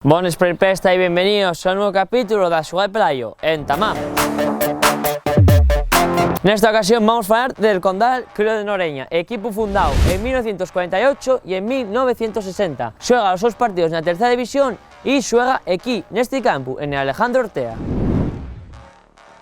Bones per Pesta y bienvenidos a un nuevo capítulo de la Ciudad de Pelayo, en Tamá. En esta ocasión vamos a hablar del Condal Club de Noreña, equipo fundado en 1948 y en 1960. Juega los dos partidos en la tercera división y juega aquí, en este campo, en el Alejandro Ortega.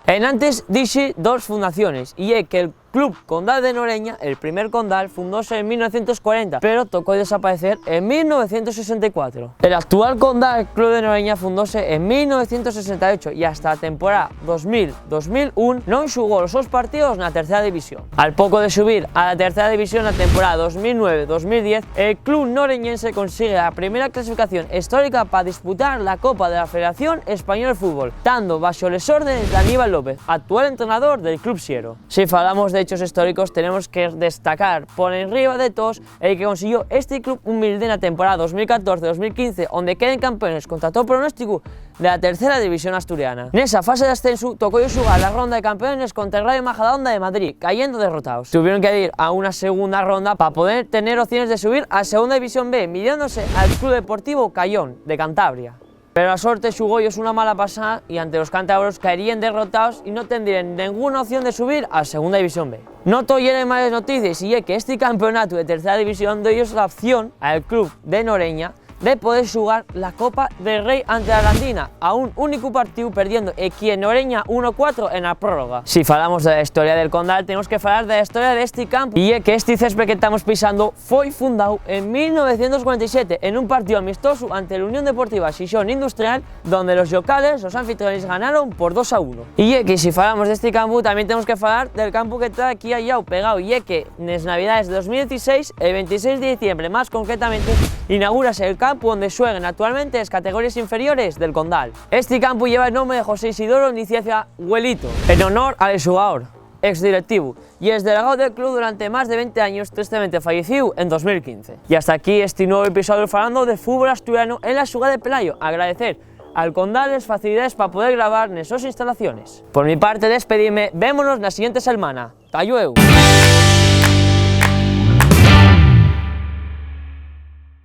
En antes dixe dos fundaciones, y é que el Club Condal de Noreña, el primer Condal, fundóse en 1940, pero tocó desaparecer en 1964. El actual Condal Club de Noreña fundóse en 1968 y hasta la temporada 2000-2001 non xugou os seus partidos na tercera división. Al poco de subir a la tercera división na temporada 2009-2010, el club noreñense consigue la primera clasificación histórica para disputar la Copa de la Federación Española de Fútbol, estando bajo les órdenes de Aníbal López, actual entrenador del Club Siero. Si falamos de hechos históricos, tenemos que destacar por enriba de todos el que consiguió este club humilde en la temporada 2014-2015, donde queden campeones contra todo pronóstico de la tercera división asturiana. En esa fase de ascenso tocó jugar la ronda de campeones contra el Rayo Majadahonda de Madrid, cayendo derrotados. Tuvieron que ir a una segunda ronda para poder tener opciones de subir a segunda división B, midiéndose al Club Deportivo Cayón de Cantabria. Pero la suerte xugó ellos una mala pasada y ante los cántabros caerían derrotados y no tendrían ninguna opción de subir a segunda división B. No toleren malas noticias y es que este campeonato de tercera división dio ellos la opción al club de Noreña de poder jugar la Copa del Rey ante la Arandina a un único partido, perdiendo aquí en Noreña 1-4 en la prórroga. Si falamos de la historia del Condal, tenemos que hablar de la historia de este campo, y es que este césped que estamos pisando fue fundado en 1947 en un partido amistoso ante la Unión Deportiva Xixón Industrial, donde los locales, los anfitriones, ganaron por 2-1. Y es que si falamos de este campo, también tenemos que hablar del campo que está aquí allá pegado, y es que en las navidades de 2016, el 26 de diciembre más concretamente, inaugurase el campo donde juegan actualmente las categorías inferiores del Condal. Este campo lleva el nombre de José Isidoro Nicieza Huelito, en honor al jugador, ex directivo y ex delegado del club durante más de 20 años, tristemente fallecido en 2015. Y hasta aquí este nuevo episodio hablando de fútbol asturiano en la Ciudad de Pelayo. Agradecer al Condal las facilidades para poder grabar en esas instalaciones. Por mi parte, despedirme, vémonos la siguiente semana. ¡Tallueu!